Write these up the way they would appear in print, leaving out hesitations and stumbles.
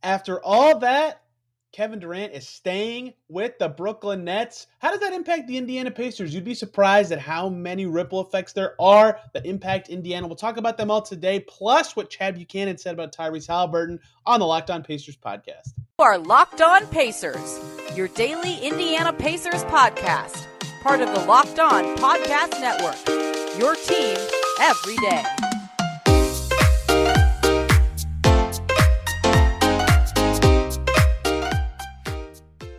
After all that, Kevin Durant is staying with the Brooklyn Nets. How does that impact the Indiana Pacers? You'd be surprised at how many ripple effects there are that impact Indiana. We'll talk about them all today, plus what Chad Buchanan said about Tyrese Haliburton on the Locked On Pacers podcast. You are Locked On Pacers, your daily Indiana Pacers podcast, part of the Locked On Podcast Network, your team every day.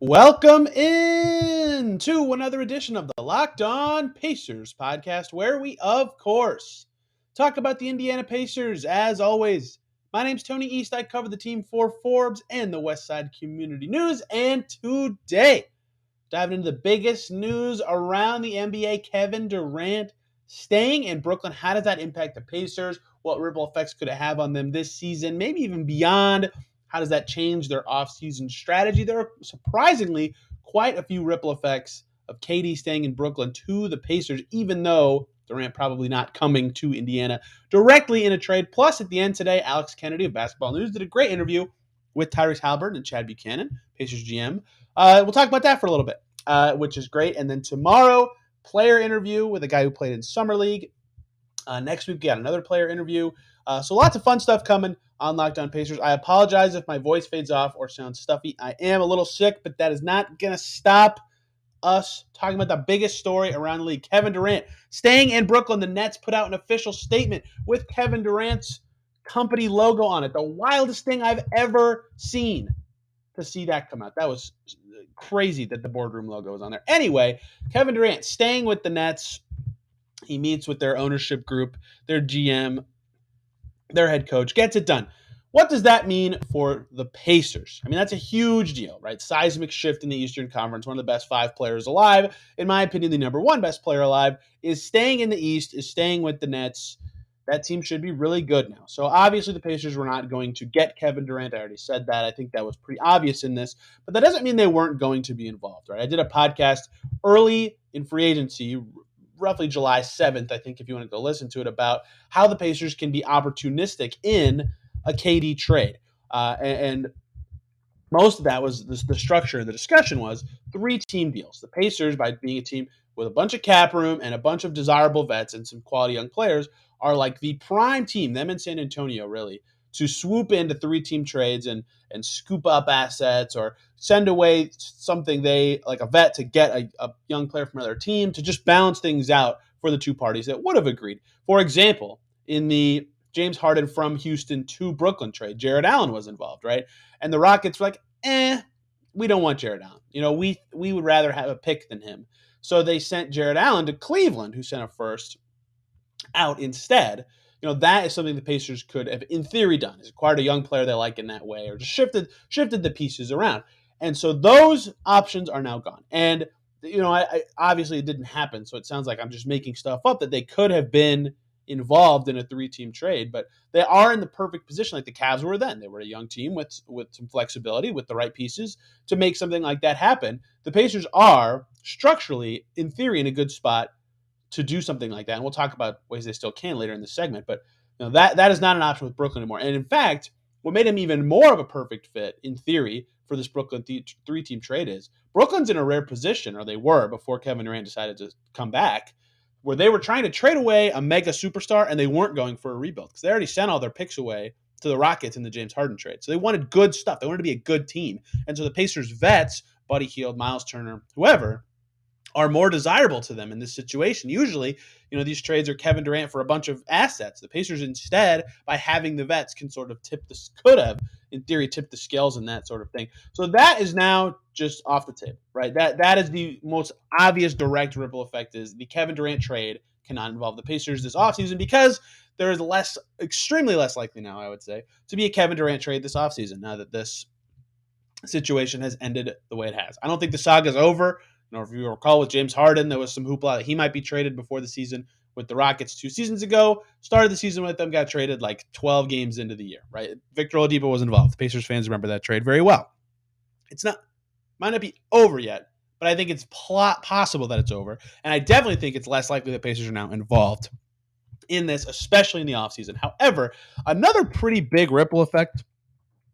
Welcome in to another edition of the Locked On Pacers podcast, where we, of course, talk about the Indiana Pacers. As always, my name's Tony East. I cover the team for Forbes and the Westside Community News. And today, diving into the biggest news around the NBA, Kevin Durant staying in Brooklyn. How does that impact the Pacers? What ripple effects could it have on them this season, maybe even beyond? How does that change their offseason strategy? There are surprisingly quite a few ripple effects of KD staying in Brooklyn to the Pacers, even though Durant probably not coming to Indiana directly in a trade. Plus, at the end today, Alex Kennedy of Basketball News did a great interview with Tyrese Haliburton and Chad Buchanan, Pacers GM. We'll talk about that for a little bit, which is great. And then tomorrow, player interview with a guy who played in Summer League. Next week, we got another player interview. So lots of fun stuff coming on Locked On Pacers. I apologize if my voice fades off or sounds stuffy. I am a little sick, but that is not going to stop us talking about the biggest story around the league. Kevin Durant staying in Brooklyn. The Nets put out an official statement with Kevin Durant's company logo on it. The wildest thing I've ever seen to see that come out. That was crazy that the boardroom logo was on there. Anyway, Kevin Durant staying with the Nets. He meets with their ownership group, their GM, their head coach, gets it done. What does that mean for the Pacers? I mean, that's a huge deal, right? Seismic shift in the Eastern Conference. One of the best five players alive. In my opinion, the number one best player alive is staying in the East, is staying with the Nets. That team should be really good now. So obviously the Pacers were not going to get Kevin Durant. I already said that. I think that was pretty obvious in this. But that doesn't mean they weren't going to be involved, right? I did a podcast early in free agency, roughly July 7th, I think, if you want to go listen to it, about how the Pacers can be opportunistic in a KD trade. And most of that was the structure. The discussion was 3-team deals. The Pacers, by being a team with a bunch of cap room and a bunch of desirable vets and some quality young players, are like the prime team, them in San Antonio, really, to swoop into 3-team trades and scoop up assets or send away something like a vet to get a young player from another team to just balance things out for the two parties that would have agreed. For example, in the James Harden from Houston to Brooklyn trade, Jared Allen was involved, right? And the Rockets were like, we don't want Jared Allen. You know, we would rather have a pick than him. So they sent Jared Allen to Cleveland, who sent a first out instead. You know, that is something the Pacers could have, in theory, done, is acquired a young player they like in that way, or just shifted the pieces around. And so those options are now gone. And, you know, I obviously it didn't happen, so it sounds like I'm just making stuff up that they could have been involved in a 3-team trade, but they are in the perfect position like the Cavs were then. They were a young team with some flexibility, with the right pieces to make something like that happen. The Pacers are structurally, in theory, in a good spot to do something like that. And we'll talk about ways they still can later in this segment. But you know, that is not an option with Brooklyn anymore. And in fact, what made him even more of a perfect fit, in theory, for this Brooklyn 3-team trade is Brooklyn's in a rare position, or they were before Kevin Durant decided to come back, where they were trying to trade away a mega superstar and they weren't going for a rebuild because they already sent all their picks away to the Rockets in the James Harden trade. So they wanted good stuff. They wanted to be a good team. And so the Pacers vets, Buddy Hield, Miles Turner, whoever, are more desirable to them in this situation. Usually, you know, these trades are Kevin Durant for a bunch of assets. The Pacers instead, by having the vets, can sort of could have, in theory, tipped the scales and that sort of thing. So that is now just off the table, right? That is the most obvious direct ripple effect, is the Kevin Durant trade cannot involve the Pacers this offseason because there is extremely less likely now, I would say, to be a Kevin Durant trade this offseason now that this situation has ended the way it has. I don't think the saga is over. You know, if you recall with James Harden, there was some hoopla that he might be traded before the season with the Rockets 2 seasons ago. Started the season with them, got traded like 12 games into the year, right? Victor Oladipo was involved. The Pacers fans remember that trade very well. Might not be over yet, but I think it's possible that it's over. And I definitely think it's less likely that Pacers are now involved in this, especially in the offseason. However, another pretty big ripple effect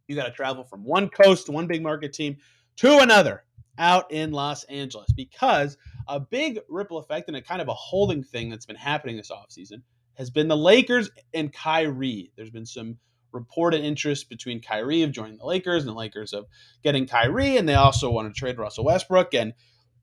You got to travel from one coast, one big market team, to another out in Los Angeles, because a big ripple effect and a kind of a holding thing that's been happening this offseason has been the Lakers and Kyrie. There's been some reported interest between Kyrie of joining the Lakers and the Lakers of getting Kyrie, and they also want to trade Russell Westbrook. And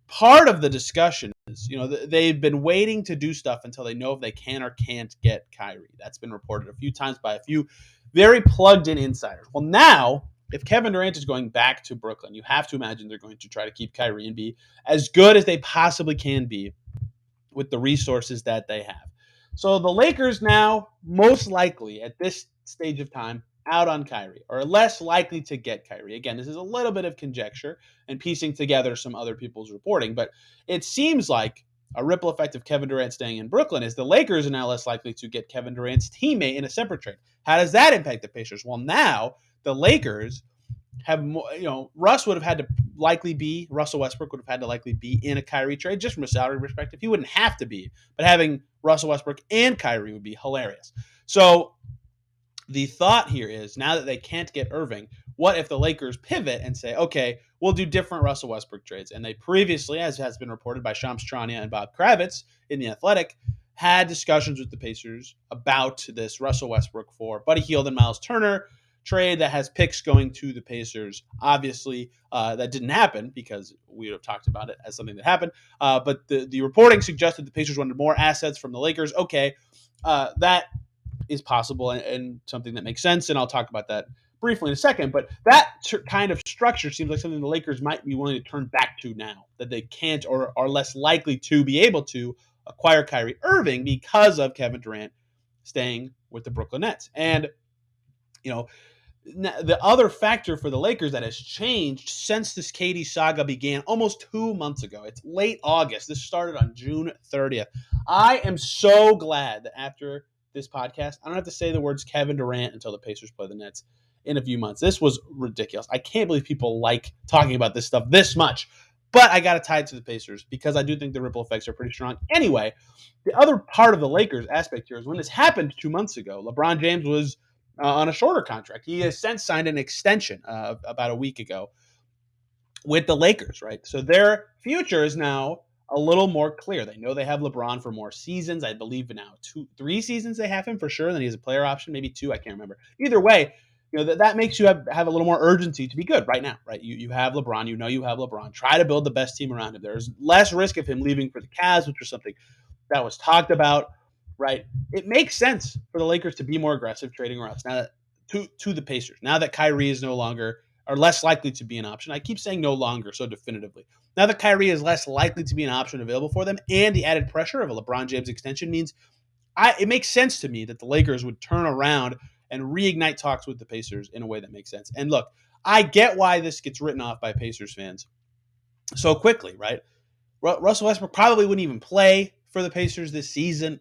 part of the discussion is, they've been waiting to do stuff until they know if they can or can't get Kyrie. That's been reported a few times by a few very plugged in insiders. Well, now, if Kevin Durant is going back to Brooklyn, you have to imagine they're going to try to keep Kyrie and be as good as they possibly can be with the resources that they have. So the Lakers now, most likely at this stage of time, out on Kyrie, or less likely to get Kyrie. Again, this is a little bit of conjecture and piecing together some other people's reporting, but it seems like a ripple effect of Kevin Durant staying in Brooklyn is the Lakers are now less likely to get Kevin Durant's teammate in a separate trade. How does that impact the Pacers? Well, now the Lakers have more, Russell Westbrook would have had to likely be in a Kyrie trade just from a salary perspective. He wouldn't have to be, but having Russell Westbrook and Kyrie would be hilarious. So the thought here is, now that they can't get Irving, what if the Lakers pivot and say, okay, we'll do different Russell Westbrook trades? And they previously, as has been reported by Shams Charania and Bob Kravitz in The Athletic, had discussions with the Pacers about this Russell Westbrook for Buddy Hield and Miles Turner trade that has picks going to the Pacers. Obviously, that didn't happen because we would have talked about it as something that happened. But the reporting suggested the Pacers wanted more assets from the Lakers. Okay, that is possible and something that makes sense, and I'll talk about that briefly in a second. But that kind of structure seems like something the Lakers might be willing to turn back to now that they can't or are less likely to be able to acquire Kyrie Irving because of Kevin Durant staying with the Brooklyn Nets. And the other factor for the Lakers that has changed since this KD saga began almost 2 months ago. It's late August. This started on June 30th. I am so glad that after this podcast, I don't have to say the words Kevin Durant until the Pacers play the Nets in a few months. This was ridiculous. I can't believe people like talking about this stuff this much. But I got to tie it to the Pacers because I do think the ripple effects are pretty strong. Anyway, the other part of the Lakers aspect here is when this happened 2 months ago, LeBron James was on a shorter contract. He has since signed an extension about a week ago with the Lakers, right? So their future is now a little more clear. They know they have LeBron for more seasons. I believe now 3 seasons they have him for sure. Then he has a player option, maybe 2. I can't remember. Either way, that makes you have a little more urgency to be good right now, right? You have LeBron. You have LeBron. Try to build the best team around him. There's less risk of him leaving for the Cavs, which was something that was talked about, right? It makes sense for the Lakers to be more aggressive trading Russ now that to the Pacers. Now that Kyrie is no longer or less likely to be an option. I keep saying no longer so definitively. Now that Kyrie is less likely to be an option available for them, and the added pressure of a LeBron James extension means it makes sense to me that the Lakers would turn around and reignite talks with the Pacers in a way that makes sense. And look, I get why this gets written off by Pacers fans so quickly, right? Russell Westbrook probably wouldn't even play for the Pacers this season.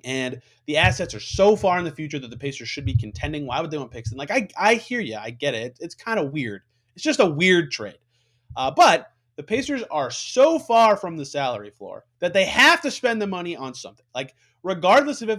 And the assets are so far in the future that the Pacers should be contending. Why would they want picks? And I hear you. I get it. It's kind of weird. It's just a weird trade. But the Pacers are so far from the salary floor that they have to spend the money on something. Like, regardless of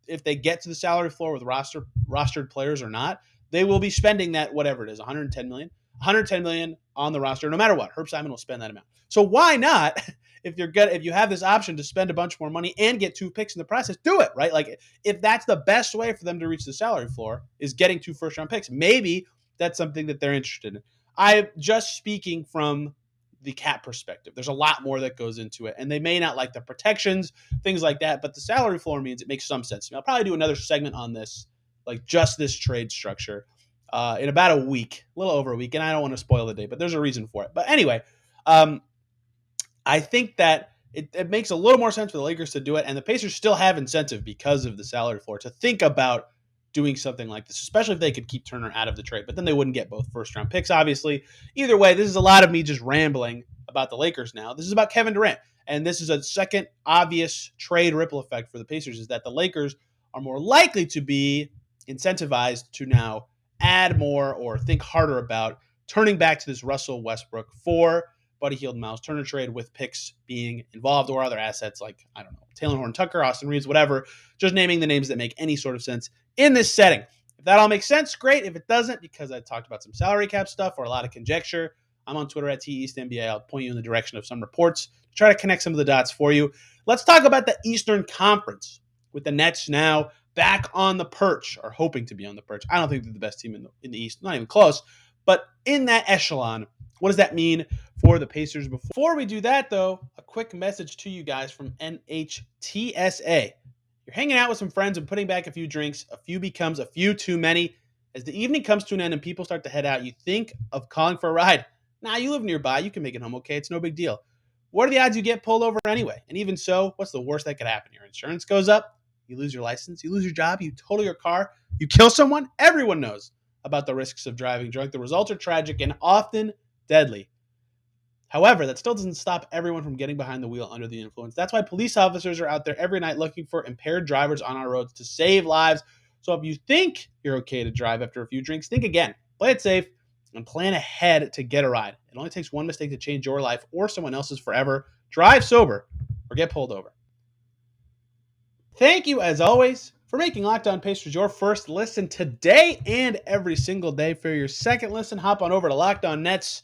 if they get to the salary floor with rostered players or not, they will be spending that, whatever it is, 110 million on the roster, no matter what. Herb Simon will spend that amount. So why not? If you have this option to spend a bunch more money and get 2 picks in the process, do it, right? Like, if that's the best way for them to reach the salary floor is getting 2 first-round picks, maybe that's something that they're interested in. I'm just speaking from the cap perspective. There's a lot more that goes into it, and they may not like the protections, things like that, but the salary floor means it makes some sense to me. I'll probably do another segment on this, like just this trade structure, in about a week, a little over a week, and I don't want to spoil the day, but there's a reason for it. But anyway, I think that it makes a little more sense for the Lakers to do it, and the Pacers still have incentive because of the salary floor to think about doing something like this, especially if they could keep Turner out of the trade. But then they wouldn't get both first-round picks, obviously. Either way, this is a lot of me just rambling about the Lakers now. This is about Kevin Durant, and this is a second obvious trade ripple effect for the Pacers, is that the Lakers are more likely to be incentivized to now add more or think harder about turning back to this Russell Westbrook for Buddy Hield and Miles Turner trade, with picks being involved or other assets like, I don't know, Taylor Horn Tucker, Austin Reeves, whatever, just naming the names that make any sort of sense in this setting. If that all makes sense, great. If it doesn't, because I talked about some salary cap stuff or a lot of conjecture, I'm on Twitter at TEastNBA. I'll point you in the direction of some reports to try to connect some of the dots for you. Let's talk about the Eastern Conference with the Nets now back on the perch, or hoping to be on the perch. I don't think they're the best team in the East, not even close. But in that echelon, what does that mean for the Pacers? Before we do that, though, a quick message to you guys from NHTSA. You're hanging out with some friends and putting back a few drinks. A few becomes a few too many. As the evening comes to an end and people start to head out, you think of calling for a ride. Nah, you live nearby. You can make it home okay. It's no big deal. What are the odds you get pulled over anyway? And even so, what's the worst that could happen? Your insurance goes up. You lose your license. You lose your job. You total your car. You kill someone. Everyone knows about the risks of driving drunk. The results are tragic and often deadly. However, that still doesn't stop everyone from getting behind the wheel under the influence. That's why police officers are out there every night looking for impaired drivers on our roads to save lives. So if you think you're okay to drive after a few drinks, think again. Play it safe and plan ahead to get a ride. It only takes one mistake to change your life or someone else's forever. Drive sober or get pulled over. Thank you, as always, for making Locked On Pacers your first listen today and every single day. For your second listen, hop on over to Locked On Nets.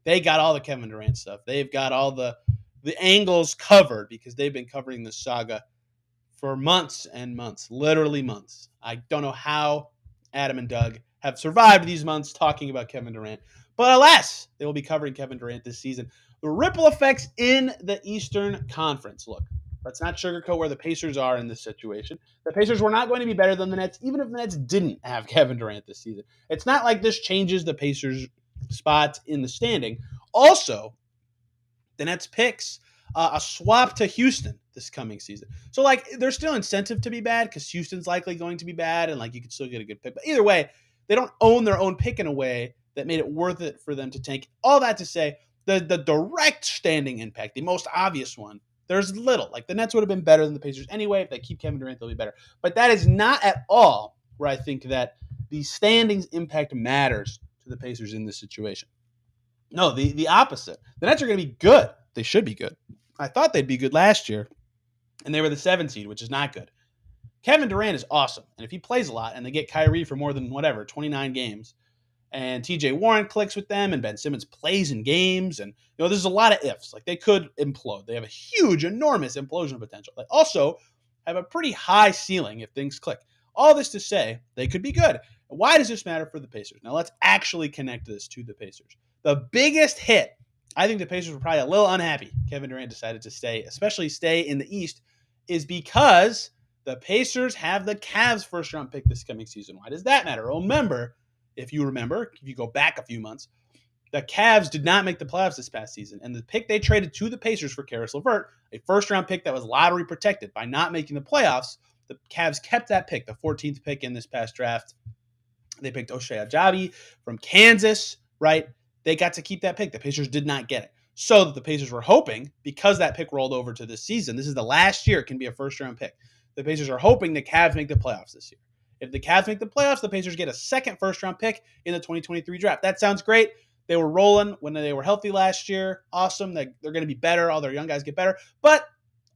They got all the Kevin Durant stuff. They've got all the angles covered because they've been covering this saga for months and months, literally months. I don't know how Adam and Doug have survived these months talking about Kevin Durant. But alas, they will be covering Kevin Durant this season. The ripple effects in the Eastern Conference. Look, let's not sugarcoat where the Pacers are in this situation. The Pacers were not going to be better than the Nets, even if the Nets didn't have Kevin Durant this season. It's not like this changes the Pacers' spot in the standing. Also, the Nets picks a swap to Houston this coming season. So, like, there's still incentive to be bad because Houston's likely going to be bad, and, like, you can still get a good pick. But either way, they don't own their own pick in a way that made it worth it for them to tank. All that to say, the direct standing impact, the most obvious one, there's little. Like, the Nets would have been better than the Pacers anyway. If they keep Kevin Durant, they'll be better. But that is not at all where I think that the standings impact matters to the Pacers in this situation. No, the opposite. The Nets are going to be good. They should be good. I thought they'd be good last year, and they were the 7th seed, which is not good. Kevin Durant is awesome, and if he plays a lot and they get Kyrie for more than 29 games, and TJ Warren clicks with them, and Ben Simmons plays in games, and there's a lot of ifs. Like, they could implode. They have a huge, enormous implosion potential. They also have a pretty high ceiling if things click. All this to say, they could be good. Why does this matter for the Pacers? Now, let's actually connect this to the Pacers. The biggest hit, I think the Pacers were probably a little unhappy Kevin Durant decided to stay, especially stay in the East, is because the Pacers have the Cavs first-round pick this coming season. Why does that matter? Remember, if you go back a few months, the Cavs did not make the playoffs this past season, and the pick they traded to the Pacers for Caris LeVert, a first-round pick that was lottery protected by not making the playoffs, the Cavs kept that pick, the 14th pick in this past draft. They picked Ochai Agbaji from Kansas, right? They got to keep that pick. The Pacers did not get it. So that the Pacers were hoping, because that pick rolled over to this season, this is the last year it can be a first-round pick. The Pacers are hoping the Cavs make the playoffs this year. If the Cavs make the playoffs, the Pacers get a second first-round pick in the 2023 draft. That sounds great. They were rolling when they were healthy last year. Awesome. They're going to be better. All their young guys get better. But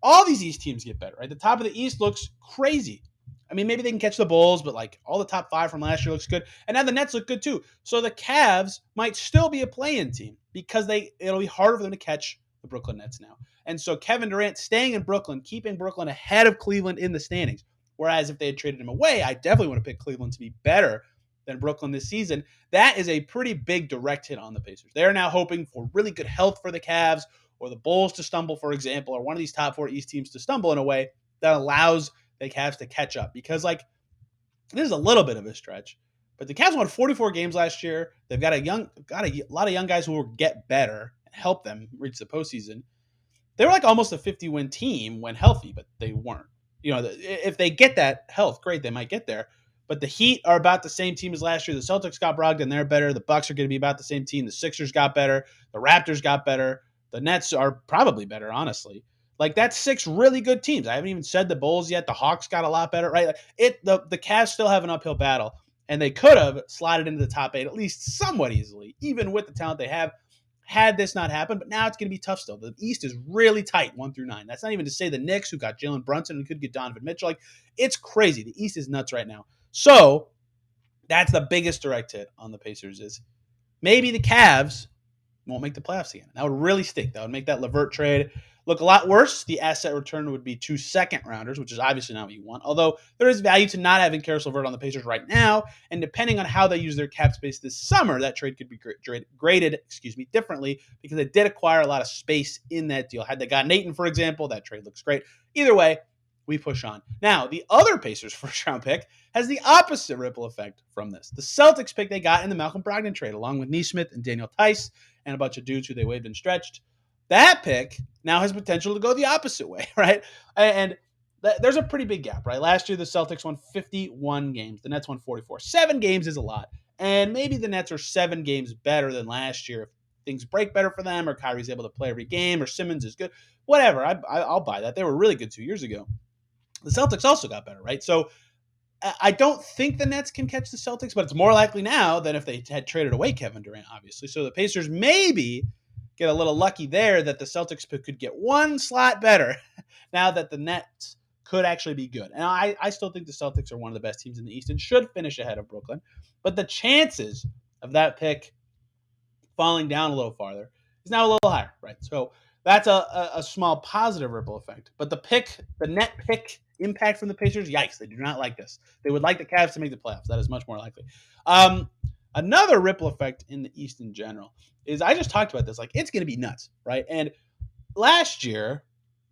all these East teams get better, right? The top of the East looks crazy. I mean, maybe they can catch the Bulls, but like all the top 5 from last year looks good. And now the Nets look good too. So the Cavs might still be a play-in team because it'll be harder for them to catch the Brooklyn Nets now. And so Kevin Durant staying in Brooklyn, keeping Brooklyn ahead of Cleveland in the standings. Whereas if they had traded him away, I definitely want to pick Cleveland to be better than Brooklyn this season. That is a pretty big direct hit on the Pacers. They're now hoping for really good health for the Cavs or the Bulls to stumble, for example, or one of these top 4 East teams to stumble in a way that allows the Cavs to catch up. Because, like, this is a little bit of a stretch, but the Cavs won 44 games last year. They've got a lot of young guys who will get better and help them reach the postseason. They were like almost a 50-win team when healthy, but they weren't. If they get that health, great, they might get there. But the Heat are about the same team as last year. The Celtics got Brogdon, they're better. The Bucks are going to be about the same team. The Sixers got better. The Raptors got better. The Nets are probably better, honestly. Like, that's 6 really good teams. I haven't even said the Bulls yet. The Hawks got a lot better, right? The Cavs still have an uphill battle, and they could have slotted into the top 8 at least somewhat easily, even with the talent they have, had this not happened. But now it's going to be tough still. The East is really tight, 1 through 9. That's not even to say the Knicks, who got Jalen Brunson and could get Donovan Mitchell. Like, it's crazy. The East is nuts right now. So That's the biggest direct hit on the Pacers is maybe the Cavs won't make the playoffs again. That would really stink. That would make that LeVert trade look a lot worse. The asset return would be 2 second-rounders, which is obviously not what you want. Although there is value to not having Caris LeVert on the Pacers right now, and depending on how they use their cap space this summer, that trade could be graded differently because they did acquire a lot of space in that deal. Had they got Nathan, for example, that trade looks great. Either way, we push on. Now, the other Pacers first-round pick has the opposite ripple effect from this. The Celtics pick they got in the Malcolm Brogdon trade, along with Nesmith and Daniel Tice and a bunch of dudes who they waived and stretched. That pick now has potential to go the opposite way, right? And there's a pretty big gap, right? Last year, the Celtics won 51 games. The Nets won 44. 7 games is a lot. And maybe the Nets are 7 games better than last year if things break better for them or Kyrie's able to play every game or Simmons is good. Whatever. I'll buy that. They were really good 2 years ago. The Celtics also got better, right? So I don't think the Nets can catch the Celtics, but it's more likely now than if they had traded away Kevin Durant, obviously. So the Pacers maybe get a little lucky there that the Celtics could get one slot better now that the Nets could actually be good. And I still think the Celtics are one of the best teams in the East and should finish ahead of Brooklyn. But the chances of that pick falling down a little farther is now a little higher, right? So that's a small positive ripple effect. But the net pick impact from the Pacers, yikes, they do not like this. They would like the Cavs to make the playoffs. That is much more likely. Another ripple effect in the East in general is I just talked about this. Like, it's going to be nuts, right? And last year,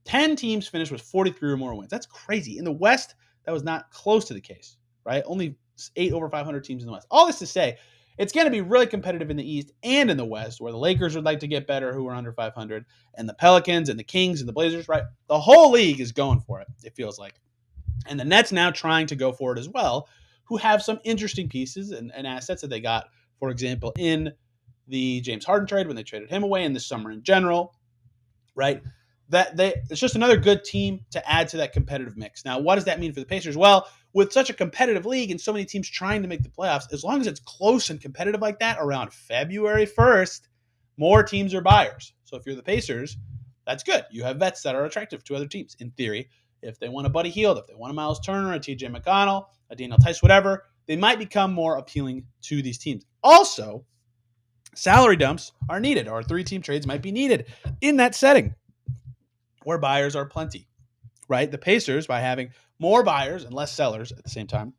10 teams finished with 43 or more wins. That's crazy. In the West, that was not close to the case, right? Only 8 over 500 teams in the West. All this to say, it's going to be really competitive in the East and in the West, where the Lakers would like to get better, who are under 500, and the Pelicans and the Kings and the Blazers, right? The whole league is going for it, it feels like. And the Nets now trying to go for it as well, who have some interesting pieces and assets that they got, for example, in the James Harden trade when they traded him away, in the summer in general, right? It's just another good team to add to that competitive mix. Now, what does that mean for the Pacers? Well, with such a competitive league and so many teams trying to make the playoffs, as long as it's close and competitive like that around February 1st, more teams are buyers. So if you're the Pacers, that's good. You have vets that are attractive to other teams, in theory. If they want a Buddy Hield, if they want a Miles Turner, a TJ McConnell, a Daniel Tice, whatever, they might become more appealing to these teams. Also, salary dumps are needed, or 3-team trades might be needed in that setting where buyers are plenty, right? The Pacers, by having more buyers and less sellers at the same time,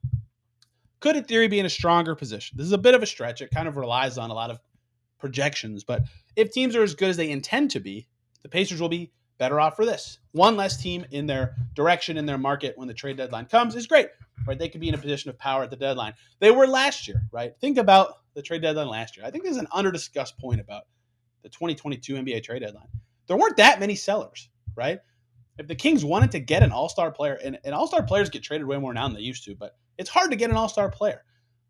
could in theory be in a stronger position. This is a bit of a stretch. It kind of relies on a lot of projections, but if teams are as good as they intend to be, the Pacers will be better off for this. One less team in their direction, in their market when the trade deadline comes is great, right? They could be in a position of power at the deadline. They were last year, right? Think about the trade deadline last year. I think there's an under-discussed point about the 2022 NBA trade deadline. There weren't that many sellers, right? If the Kings wanted to get an all-star player, and all-star players get traded way more now than they used to, but it's hard to get an all-star player.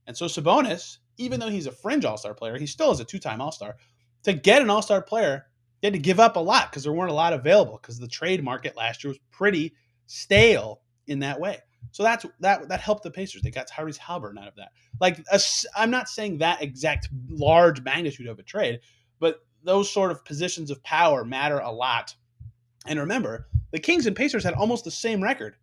And so Sabonis, even though he's a fringe all-star player, he still is a 2-time all-star. To get an all-star player, they had to give up a lot because there weren't a lot available because the trade market last year was pretty stale in that way. So that helped the Pacers. They got Tyrese Haliburton out of that. Like, I'm not saying that exact large magnitude of a trade, but those sort of positions of power matter a lot. And remember, the Kings and Pacers had almost the same record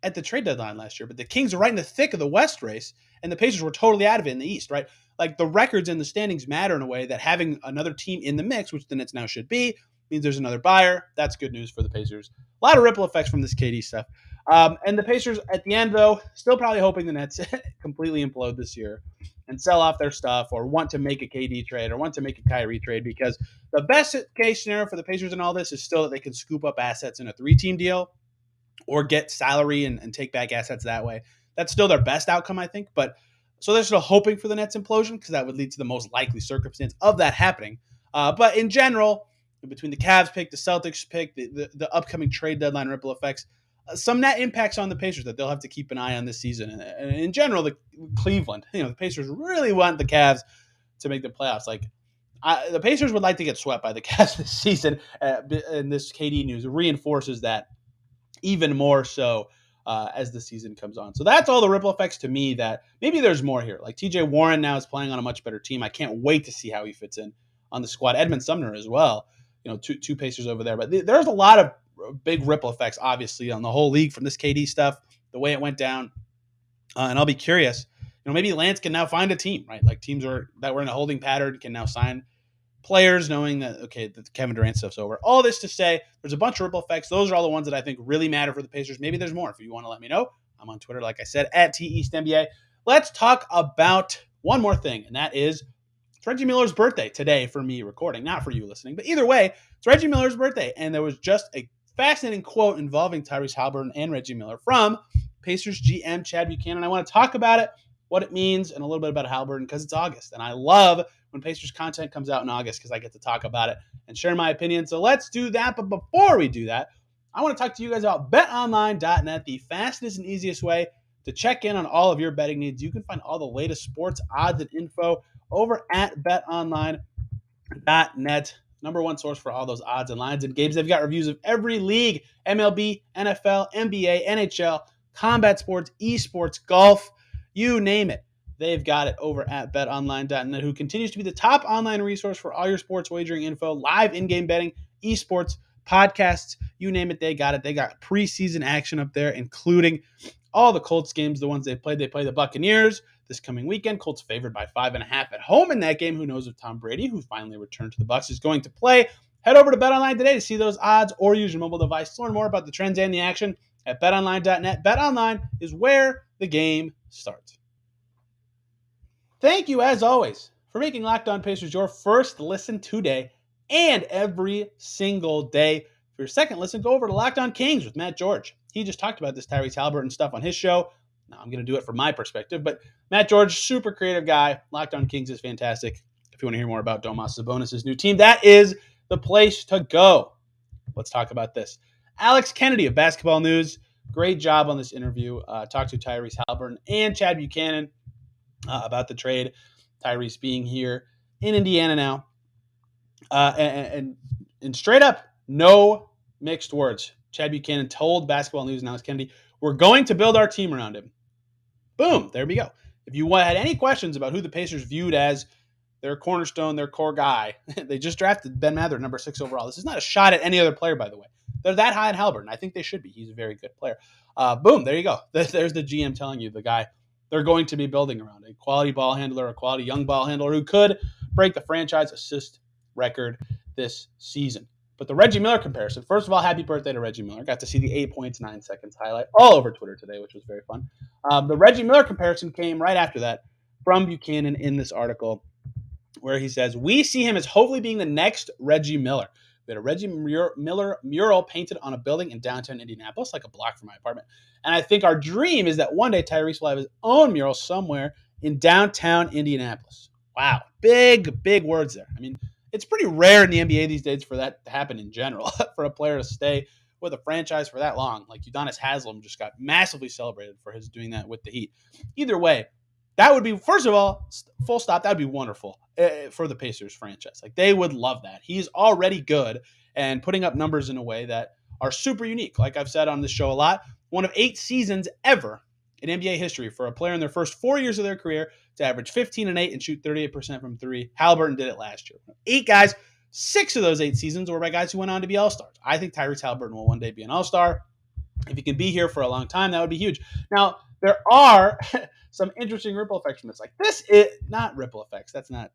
at the trade deadline last year, but the Kings are right in the thick of the West race, and the Pacers were totally out of it in the East, right? Like, the records and the standings matter in a way that having another team in the mix, which the Nets now should be, means there's another buyer. That's good news for the Pacers. A lot of ripple effects from this KD stuff. And the Pacers, at the end, though, still probably hoping the Nets completely implode this year and sell off their stuff, or want to make a KD trade, or want to make a Kyrie trade, because the best case scenario for the Pacers in all this is still that they can scoop up assets in a 3-team deal or get salary and take back assets that way. That's still their best outcome, I think. But so they're still hoping for the Nets implosion, because that would lead to the most likely circumstance of that happening. But in general, between the Cavs pick, the Celtics pick, the upcoming trade deadline ripple effects, some net impacts on the Pacers that they'll have to keep an eye on this season. And in general, the Cleveland, the Pacers really want the Cavs to make the playoffs. Like, the Pacers would like to get swept by the Cavs this season, and this KD news reinforces that even more so as the season comes on. So that's all the ripple effects to me, that maybe there's more here. Like, TJ Warren now is playing on a much better team. I can't wait to see how he fits in on the squad. Edmund Sumner as well, two Pacers over there. But there's a lot of big ripple effects, obviously, on the whole league from this KD stuff, the way it went down. And I'll be curious, maybe Lance can now find a team, right? Like teams that were in a holding pattern can now sign players, knowing that, okay, the Kevin Durant stuff's over. All this to say, there's a bunch of ripple effects. Those are all the ones that I think really matter for the Pacers. Maybe there's more. If you want to let me know, I'm on Twitter, like I said, at TEastNBA. Let's talk about one more thing, and that is it's Reggie Miller's birthday today for me recording, not for you listening. But either way, it's Reggie Miller's birthday, and there was just a fascinating quote involving Tyrese Haliburton and Reggie Miller from Pacers GM Chad Buchanan. I want to talk about it, what it means, and a little bit about Haliburton because it's August, and I love when Pacers content comes out in August because I get to talk about it and share my opinion. So let's do that. But before we do that, I want to talk to you guys about BetOnline.net, the fastest and easiest way to check in on all of your betting needs. You can find all the latest sports odds and info over at BetOnline.net. Number one source for all those odds and lines and games. They've got reviews of every league: MLB, NFL, NBA, NHL, combat sports, esports, golf, you name it. They've got it over at betonline.net, who continues to be the top online resource for all your sports wagering info, live in-game betting, esports, podcasts, you name it, they got it. They got preseason action up there, including all the Colts games, the ones they played. They play the Buccaneers this coming weekend. Colts favored by 5.5 at home in that game. Who knows if Tom Brady, who finally returned to the Bucs, is going to play. Head over to BetOnline today to see those odds or use your mobile device to learn more about the trends and the action at betonline.net. BetOnline is where the game starts. Thank you, as always, for making Locked On Pacers your first listen today and every single day. For your second listen, go over to Locked On Kings with Matt George. He just talked about this Tyrese Haliburton stuff on his show. Now I'm going to do it from my perspective, but Matt George, super creative guy. Locked On Kings is fantastic. If you want to hear more about Domas Sabonis' new team, that is the place to go. Let's talk about this. Alex Kennedy of Basketball News, great job on this interview. Talked to Tyrese Haliburton and Chad Buchanan about the trade, Tyrese being here in Indiana now. And straight up, no mixed words. Chad Buchanan told Basketball News and Alex Kennedy, we're going to build our team around him. Boom, there we go. If you had any questions about who the Pacers viewed as their cornerstone, their core guy, they just drafted Ben Mather, number 6 overall. This is not a shot at any other player, by the way. They're that high in Haliburton. I think they should be. He's a very good player. Boom, there you go. There's the GM telling you the guy they're going to be building around. A quality ball handler, a quality young ball handler who could break the franchise assist record this season. But the Reggie Miller comparison, first of all, happy birthday to Reggie Miller. Got to see the 8 points, 9 seconds highlight all over Twitter today, which was very fun. The Reggie Miller comparison came right after that from Buchanan in this article where he says, we see him as hopefully being the next Reggie Miller. We had a Reggie Miller mural painted on a building in downtown Indianapolis, like a block from my apartment. And I think our dream is that one day Tyrese will have his own mural somewhere in downtown Indianapolis. Wow. Big, big words there. I mean, it's pretty rare in the NBA these days for that to happen in general, for a player to stay with a franchise for that long. Like Udonis Haslem just got massively celebrated for his doing that with the Heat. Either way, that would be, first of all, full stop, that would be wonderful for the Pacers franchise. Like, they would love that. He's already good and putting up numbers in a way that are super unique. Like I've said on this show a lot, one of 8 seasons ever in NBA history for a player in their first 4 years of their career to average 15 and 8 and shoot 38% from three. Haliburton did it last year. 8 guys, 6 of those 8 seasons were by guys who went on to be All-Stars. I think Tyrese Haliburton will one day be an All-Star. If he can be here for a long time, that would be huge. Now, there are some interesting ripple effects from this. Like, this is not ripple effects. That's not,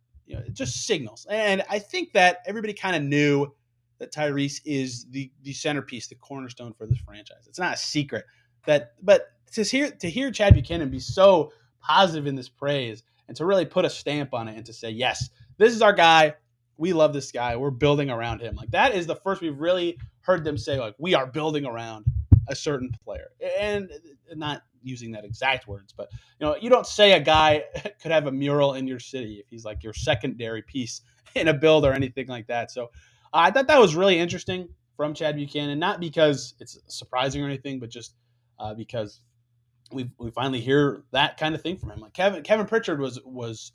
just signals. And I think that everybody kind of knew that Tyrese is the centerpiece, the cornerstone for this franchise. It's not a secret but to hear Chad Buchanan be so positive in this praise and to really put a stamp on it and to say, yes, this is our guy. We love this guy. We're building around him. Like, that is the first we've really heard them say, like, we are building around a certain player. And not using that exact words, but you don't say a guy could have a mural in your city if he's like your secondary piece in a build or anything like that. So I thought that was really interesting from Chad Buchanan, not because it's surprising or anything, but just because we finally hear that kind of thing from him. Like Kevin Pritchard was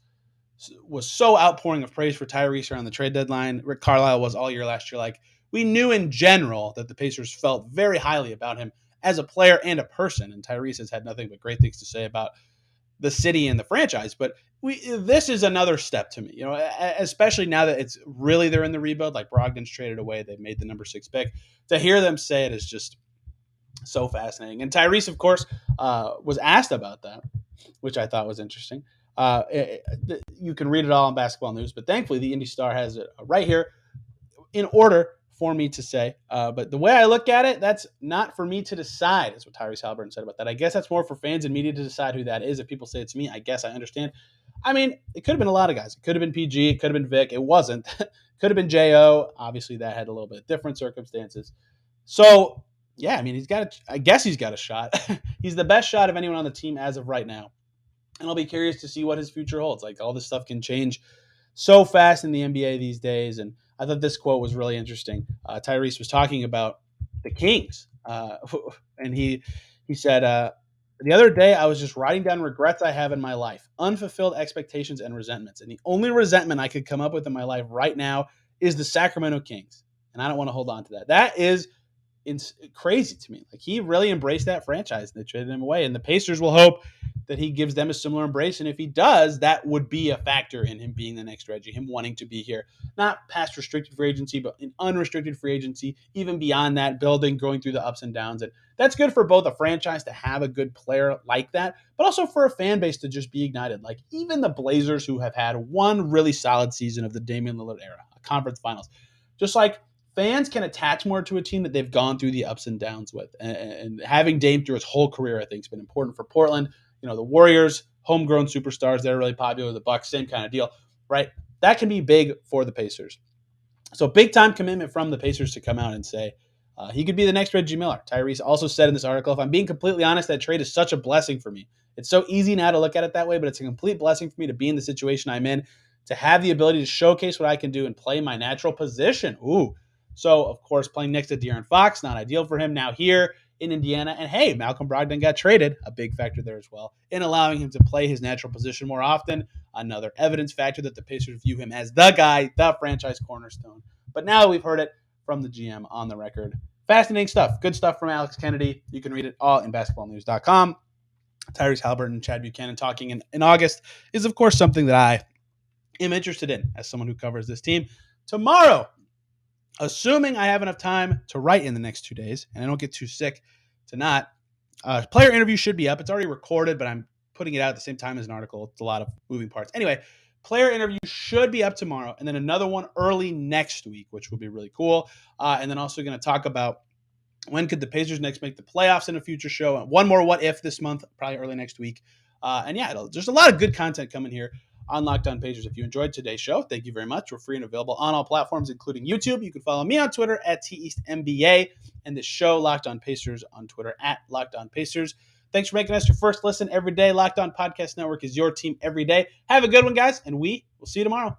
so outpouring of praise for Tyrese around the trade deadline. Rick Carlisle was all year last year. Like, we knew in general that the Pacers felt very highly about him as a player and a person, and Tyrese has had nothing but great things to say about the city and the franchise. But this is another step to me, especially now that it's really they're in the rebuild. Like, Brogdon's traded away, they've made the number 6 pick. To hear them say it is just so fascinating. And Tyrese, of course, was asked about that which I thought was interesting. You can read it all on Basketball News, but thankfully the Indy Star has it right here in order for me to say. But the way I look at it, that's not for me to decide, is what Tyrese Haliburton said about that. I guess that's more for fans and media to decide who that is. If people say it's me, I guess I understand. I mean, it could have been a lot of guys. It could have been PG. It could have been Vic. It wasn't. Could have been Jo. Obviously, that had a little bit different circumstances. So, yeah, I mean, I guess he's got a shot. He's the best shot of anyone on the team as of right now. And I'll be curious to see what his future holds. Like, all this stuff can change so fast in the NBA these days. And I thought this quote was really interesting. Tyrese was talking about the Kings, and he said, "The other day I was just writing down regrets I have in my life, unfulfilled expectations and resentments, and the only resentment I could come up with in my life right now is the Sacramento Kings, and I don't want to hold on to that." That is crazy to me. Like, he really embraced that franchise, and they traded him away. And the Pacers will hope that he gives them a similar embrace. And if he does, that would be a factor in him being the next Reggie, him wanting to be here, not past restricted free agency, but in unrestricted free agency, even beyond that, building, going through the ups and downs. And that's good for both a franchise to have a good player like that, but also for a fan base to just be ignited. Like, even the Blazers, who have had one really solid season of the Damian Lillard era, a conference finals, just like, fans can attach more to a team that they've gone through the ups and downs with. And having Dame through his whole career, I think, has been important for Portland. You know, the Warriors, homegrown superstars, they're really popular. The Bucks, same kind of deal, right? That can be big for the Pacers. So big time commitment from the Pacers to come out and say he could be the next Reggie Miller. Tyrese also said in this article, if I'm being completely honest, that trade is such a blessing for me. It's so easy now to look at it that way, but it's a complete blessing for me to be in the situation I'm in, to have the ability to showcase what I can do and play my natural position. Ooh. So, of course, playing next to De'Aaron Fox, not ideal for him now here in Indiana. And hey, Malcolm Brogdon got traded, a big factor there as well, in allowing him to play his natural position more often. Another evidence factor that the Pacers view him as the guy, the franchise cornerstone. But now we've heard it from the GM on the record. Fascinating stuff. Good stuff from Alex Kennedy. You can read it all in basketballnews.com. Tyrese Haliburton and Chad Buchanan talking in August is, of course, something that I am interested in as someone who covers this team. Tomorrow, assuming I have enough time to write in the next 2 days and I don't get too sick to not, player interview should be up. It's already recorded, but I'm putting it out at the same time as an article. It's a lot of moving parts. Anyway, player interview should be up tomorrow, and then another one early next week, which will be really cool. And then also going to talk about when could the Pacers next make the playoffs in a future show. And one more what if this month, probably early next week. And yeah, there's a lot of good content coming here on Locked On Pacers. If you enjoyed today's show, thank you very much. We're free and available on all platforms, including YouTube. You can follow me on Twitter at TEastNBA, and the show Locked On Pacers on Twitter at Locked On Pacers. Thanks for making us your first listen every day. Locked On Podcast Network is your team every day. Have a good one, guys, and we will see you tomorrow.